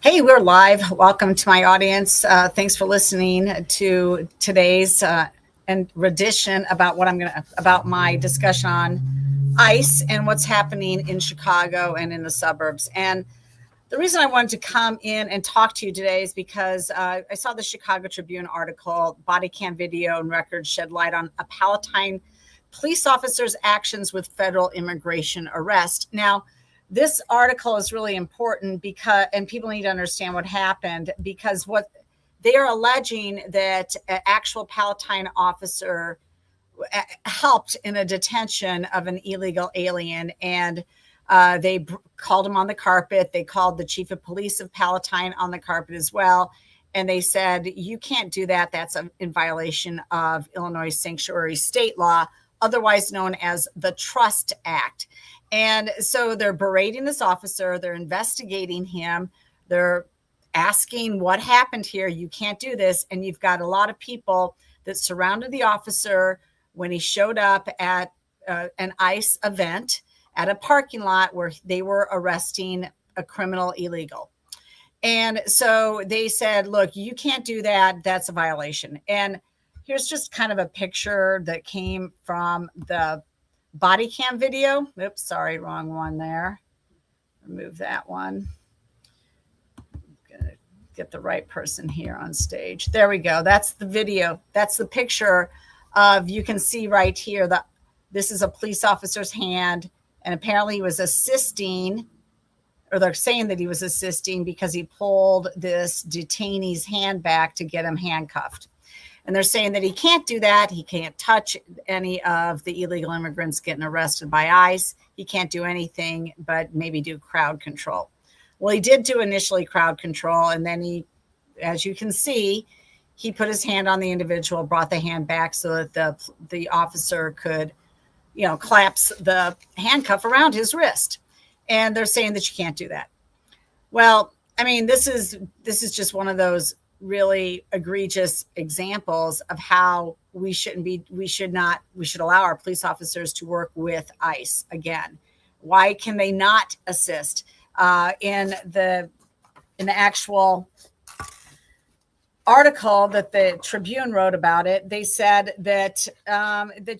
Hey, we're live. Welcome to my audience. Thanks for listening to today's and rendition about about my discussion on ICE and what's happening in Chicago and in the suburbs. And the reason I wanted to come in and talk to you today is because I saw the Chicago Tribune article, Body Cam Video and Records Shed Light on a Palatine Police Officer's Actions with Federal Immigration Arrest. Now, this article is really important and people need to understand what happened, because what they are alleging that an actual Palatine officer helped in a detention of an illegal alien, and they called him on the carpet. They called the chief of police of Palatine on the carpet as well. And they said, you can't do that. That's in violation of Illinois sanctuary state law, otherwise known as the Trust Act. And so they're berating this officer. They're investigating him. They're asking what happened here. You can't do this. And you've got a lot of people that surrounded the officer when he showed up at an ICE event at a parking lot where they were arresting a criminal illegal. And so they said, look, you can't do that. That's a violation. And here's just kind of a picture that came from the body cam video. Oops, sorry, wrong one there. Remove that one. I'm gonna get the right person here on stage. There we go. That's the video. That's the picture of, you can see right here that this is a police officer's hand, and apparently he was assisting, or they're saying that he was assisting because he pulled this detainee's hand back to get him handcuffed. And they're saying that he can't do that. He can't touch any of the illegal immigrants getting arrested by ICE. He can't do anything but maybe do crowd control. Well, he did do initially crowd control. And then he, as you can see, he put his hand on the individual, brought the hand back so that the officer could, collapse the handcuff around his wrist. And they're saying that you can't do that. Well, I mean, this is just one of those really egregious examples of how we should allow our police officers to work with ICE again. Why can they not assist? In the actual article that the Tribune wrote about it, they said that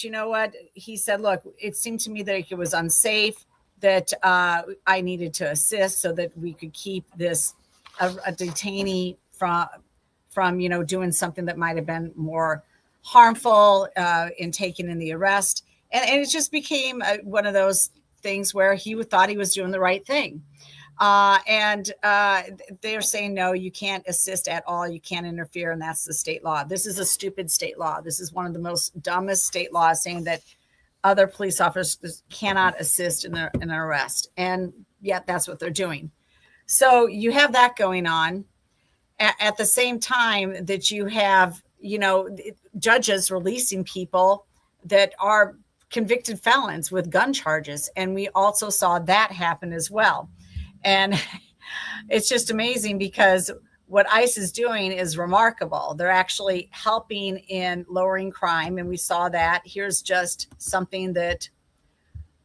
you know what? He said, look, it seemed to me that it was unsafe, that I needed to assist so that we could keep this a detainee from doing something that might have been more harmful in taking in the arrest. And it just became one of those things where he thought he was doing the right thing. And they're saying, no, you can't assist at all. You can't interfere. And that's the state law. This is a stupid state law. This is one of the most dumbest state laws, saying that other police officers cannot assist in an arrest. And yet that's what they're doing. So you have that going on. At the same time that you have, judges releasing people that are convicted felons with gun charges. And we also saw that happen as well. And it's just amazing, because what ICE is doing is remarkable. They're actually helping in lowering crime. And we saw that. Here's just something that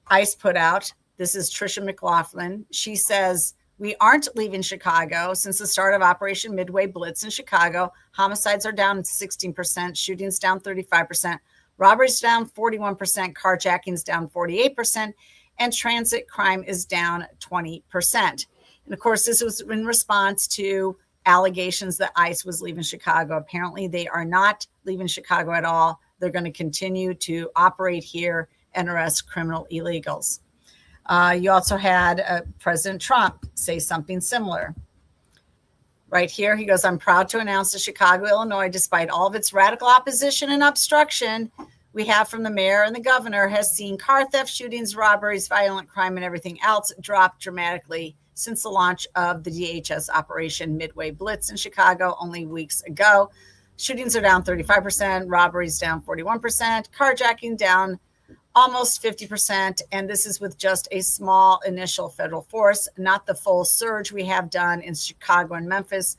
ICE put out. This is Tricia McLaughlin. She says, we aren't leaving Chicago. Since the start of Operation Midway Blitz in Chicago, homicides are down 16%, shootings down 35%, robberies down 41%, carjackings down 48%, and transit crime is down 20%. And of course, this was in response to allegations that ICE was leaving Chicago. Apparently, they are not leaving Chicago at all. They're going to continue to operate here and arrest criminal illegals. You also had President Trump say something similar. Right here, he goes, I'm proud to announce that Chicago, Illinois, despite all of its radical opposition and obstruction we have from the mayor and the governor, has seen car theft, shootings, robberies, violent crime, and everything else drop dramatically since the launch of the DHS Operation Midway Blitz in Chicago only weeks ago. Shootings are down 35%, robberies down 41%, carjacking down almost 50%. And this is with just a small initial federal force, not the full surge we have done in Chicago and Memphis.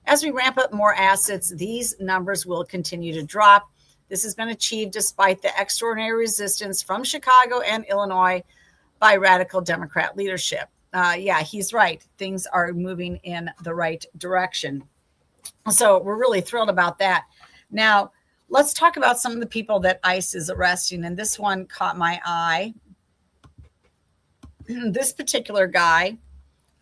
As we ramp up more assets, these numbers will continue to drop. This has been achieved despite the extraordinary resistance from Chicago and Illinois by radical Democrat leadership. yeah, he's right. Things are moving in the right direction. So we're really thrilled about that. Now, let's talk about some of the people that ICE is arresting. And this one caught my eye. This particular guy,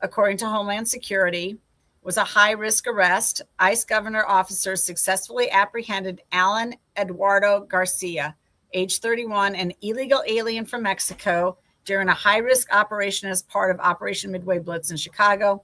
according to Homeland Security, was a high-risk arrest. ICE governor officers successfully apprehended Alan Eduardo Garcia, age 31, an illegal alien from Mexico, during a high-risk operation as part of Operation Midway Blitz in Chicago.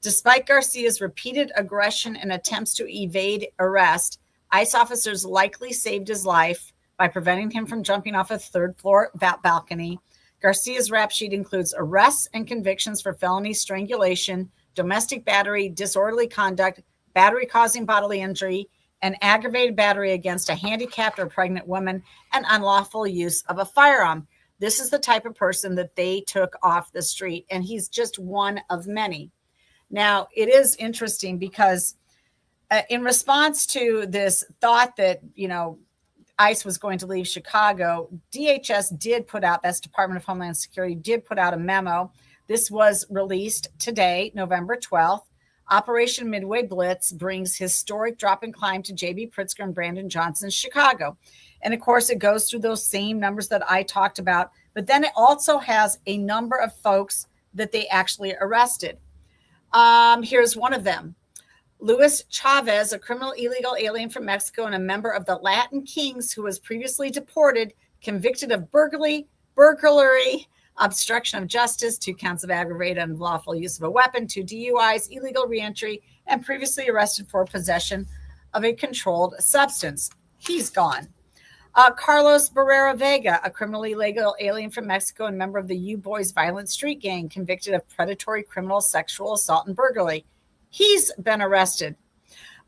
Despite Garcia's repeated aggression and attempts to evade arrest, ICE officers likely saved his life by preventing him from jumping off a third-floor balcony. Garcia's rap sheet includes arrests and convictions for felony strangulation, domestic battery, disorderly conduct, battery causing bodily injury, and aggravated battery against a handicapped or pregnant woman, and unlawful use of a firearm. This is the type of person that they took off the street, and he's just one of many. Now, it is interesting because in response to this thought that, ICE was going to leave Chicago, DHS did put out, that's Department of Homeland Security, did put out a memo. This was released today, November 12th. Operation Midway Blitz brings historic drop and climb to J.B. Pritzker and Brandon Johnson's Chicago. And of course, it goes through those same numbers that I talked about, but then it also has a number of folks that they actually arrested. Here's one of them. Luis Chavez, a criminal illegal alien from Mexico and a member of the Latin Kings who was previously deported, convicted of burglary, obstruction of justice, 2 counts of aggravated unlawful use of a weapon, 2 DUIs, illegal reentry, and previously arrested for possession of a controlled substance. He's gone. Carlos Barrera Vega, a criminally illegal alien from Mexico and member of the U-Boys violent street gang, convicted of predatory criminal sexual assault and burglary. He's been arrested.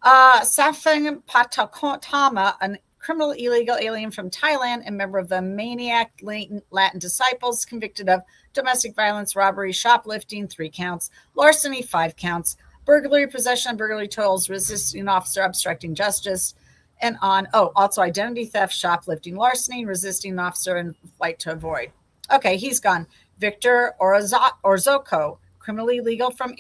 Safeng Patakotama, a criminal illegal alien from Thailand and member of the Maniac Latin Disciples, convicted of domestic violence, robbery, shoplifting, 3 counts, larceny, 5 counts, burglary, possession of burglary tools, resisting an officer, obstructing justice, and on. Also identity theft, shoplifting, larceny, resisting an officer, and flight to avoid. Okay, he's gone. Victor Orozco, criminally illegal from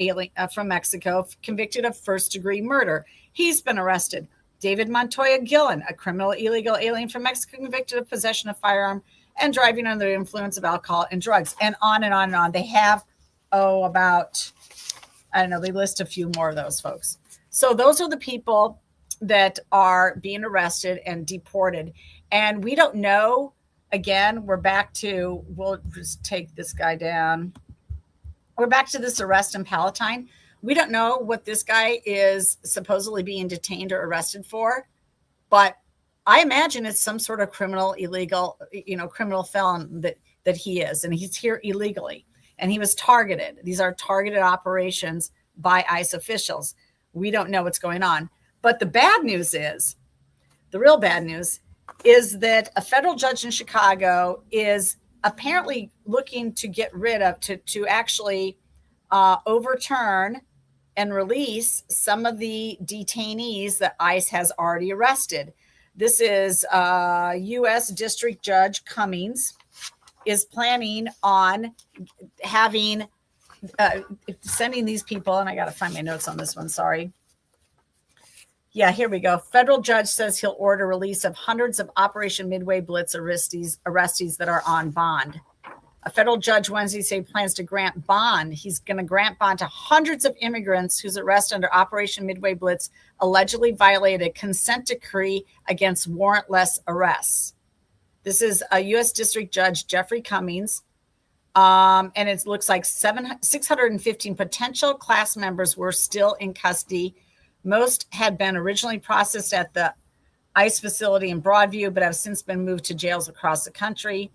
Mexico, convicted of first-degree murder. He's been arrested. David Montoya Gillen, a criminal illegal alien from Mexico, convicted of possession of firearm and driving under the influence of alcohol and drugs. And on and on and on. They have, they list a few more of those folks. So those are the people that are being arrested and deported. And we don't know, again, we'll just take this guy down. We're back to this arrest in Palatine. We don't know what this guy is supposedly being detained or arrested for, but I imagine it's some sort of criminal felon that he is, and he's here illegally, and he was targeted. These are targeted operations by ICE officials. We don't know what's going on. But the real bad news is that a federal judge in Chicago is apparently looking to get rid of, to actually overturn and release some of the detainees that ICE has already arrested. This is U.S. District Judge Cummings is planning on sending these people, and I got to find my notes on this one, sorry. Yeah, here we go. Federal judge says he'll order release of hundreds of Operation Midway Blitz arrestees that are on bond. A federal judge Wednesday said plans to grant bond. He's going to grant bond to hundreds of immigrants whose arrest under Operation Midway Blitz allegedly violated a consent decree against warrantless arrests. This is a U.S. District Judge Jeffrey Cummings. And it looks like 615 potential class members were still in custody. Most had been originally processed at the ICE facility in Broadview, but have since been moved to jails across the country.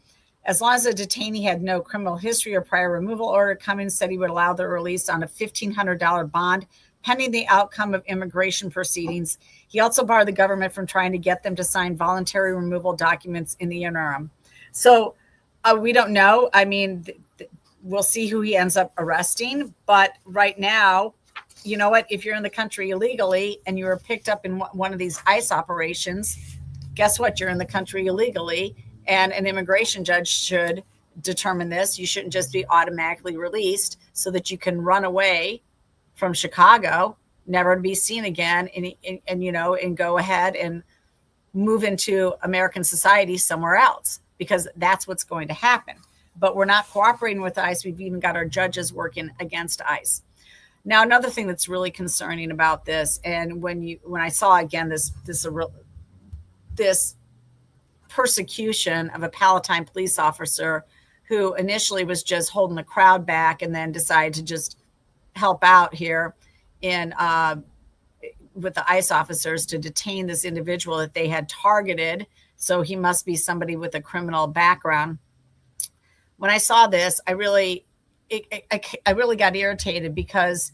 As long as a detainee had no criminal history or prior removal order, Cummings said he would allow their release on a $1,500 bond pending the outcome of immigration proceedings. He also barred the government from trying to get them to sign voluntary removal documents in the interim. So we don't know. I mean, we'll see who he ends up arresting. But right now, you know what? If you're in the country illegally and you were picked up in one of these ICE operations, guess what? You're in the country illegally, and an immigration judge should determine this. You shouldn't just be automatically released so that you can run away from Chicago, never to be seen again, and go ahead and move into American society somewhere else, because that's what's going to happen. But we're not cooperating with ICE. We've even got our judges working against ICE. Now, another thing that's really concerning about this, and when I saw again this persecution of a Palatine police officer who initially was just holding the crowd back and then decided to just help out here in with the ICE officers to detain this individual that they had targeted. So he must be somebody with a criminal background. When I saw this, I really got irritated, because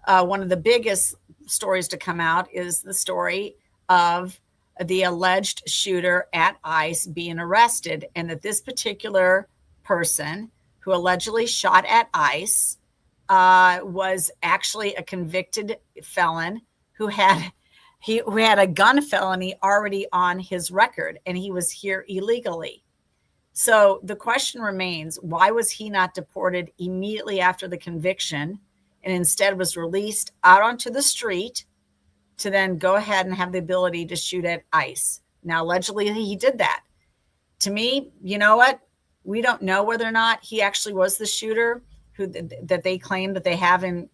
one of the biggest stories to come out is the story of the alleged shooter at ICE being arrested, and that this particular person who allegedly shot at ICE was actually a convicted felon who had a gun felony already on his record, and he was here illegally. So the question remains, why was he not deported immediately after the conviction and instead was released out onto the street to then go ahead and have the ability to shoot at ICE? Now, allegedly, he did that. To me, you know what? We don't know whether or not he actually was the shooter that they claim that they have in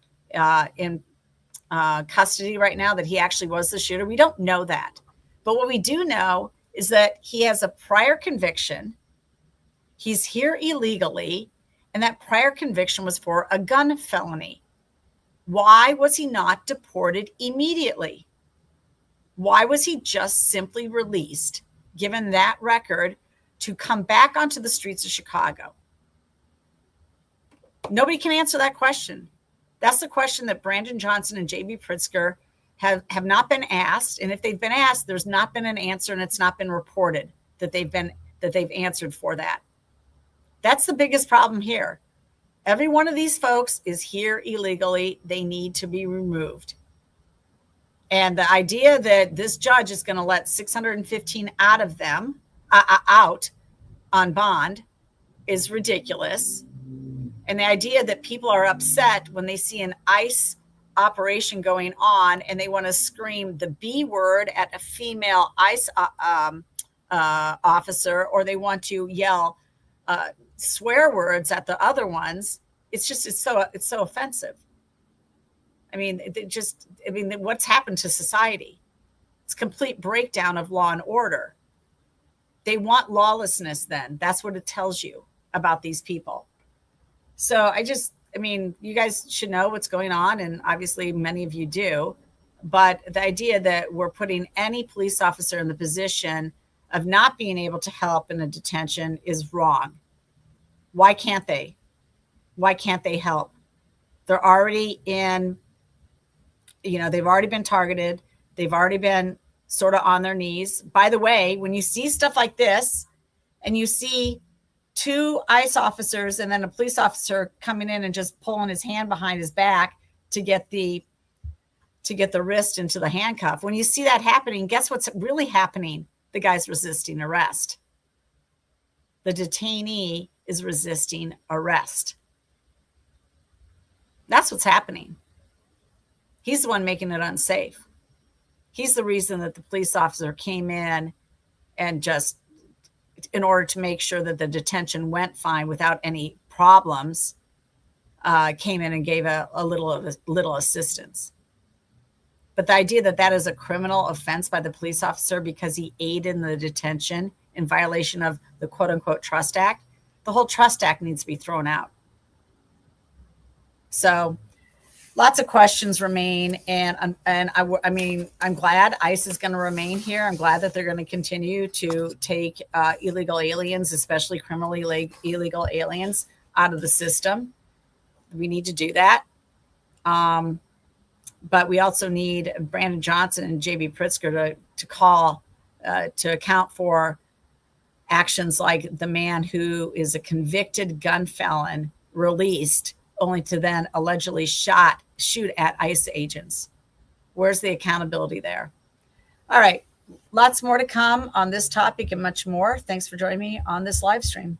custody right now, that he actually was the shooter. We don't know that. But what we do know is that he has a prior conviction. He's here illegally, and that prior conviction was for a gun felony. Why was he not deported immediately? Why was he just simply released, given that record, to come back onto the streets of Chicago? Nobody can answer that question. That's the question that Brandon Johnson and J.B. Pritzker have not been asked. And if they've been asked, there's not been an answer, and it's not been reported that they've answered for that. That's the biggest problem here. Every one of these folks is here illegally. They need to be removed. And the idea that this judge is going to let 615 out of them out on bond is ridiculous. And the idea that people are upset when they see an ICE operation going on and they want to scream the B word at a female ICE officer, or they want to yell swear words at the other ones, it's so offensive. I mean, what's happened to society? It's complete breakdown of law and order. They want lawlessness then. That's what it tells you about these people. So you guys should know what's going on, and obviously many of you do. But the idea that we're putting any police officer in the position of not being able to help in a detention is wrong. Why can't they? Why can't they help? They're already they've already been targeted. They've already been sort of on their knees. By the way, when you see stuff like this and you see two ICE officers and then a police officer coming in and just pulling his hand behind his back to get the wrist into the handcuff, when you see that happening, guess what's really happening? The guy's resisting arrest. The detainee is resisting arrest. That's what's happening. He's the one making it unsafe. He's the reason that the police officer came in and just, in order to make sure that the detention went fine without any problems, came in and gave a little assistance. But the idea that that is a criminal offense by the police officer because he aided in the detention in violation of the quote unquote Trust Act, the whole Trust Act needs to be thrown out. So lots of questions remain. And I'm glad ICE is going to remain here. I'm glad that they're going to continue to take illegal aliens, especially criminally illegal aliens, out of the system. We need to do that. But we also need Brandon Johnson and J.B. Pritzker to call to account for actions like the man who is a convicted gun felon released only to then allegedly shoot at ICE agents. Where's the accountability there? All right. Lots more to come on this topic and much more. Thanks for joining me on this live stream.